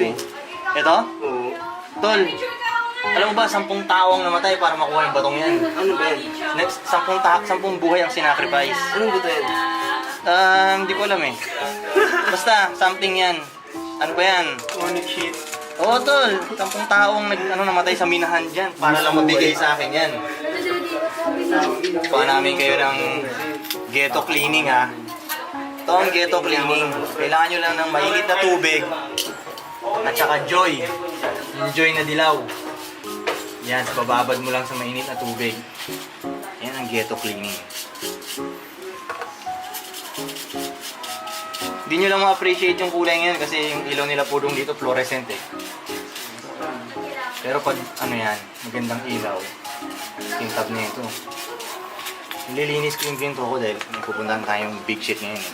eh. Ito? Oo. Tol, alam mo ba, 10 tao ang namatay para makuha yung batong yan. Ano ba yan? Next, 10 buhay ang sinacrifice. Anong buto yan? Hindi ko alam eh. Basta, something yan. Ano ba yan? Onyx sheet. Oo, tol. 10 taong namatay sa minahan dyan para lang mabigay sa akin yan. Kuha namin kayo ng ghetto cleaning ha. Ito ang ghetto cleaning. Kailangan nyo lang ng mainit na tubig at saka joy. Yung joy na dilaw. Yan, bababad mo lang sa mainit na tubig. Yan ang ghetto cleaning. Hindi nyo lang ma-appreciate yung kulay ngayon kasi yung ilaw nila purong dito fluorescent eh. Pero pag ano yan, magandang ilaw, tintab na ito. Nililinis ko yung pinto ko dahil may pupuntahan tayong big shit ngayon eh.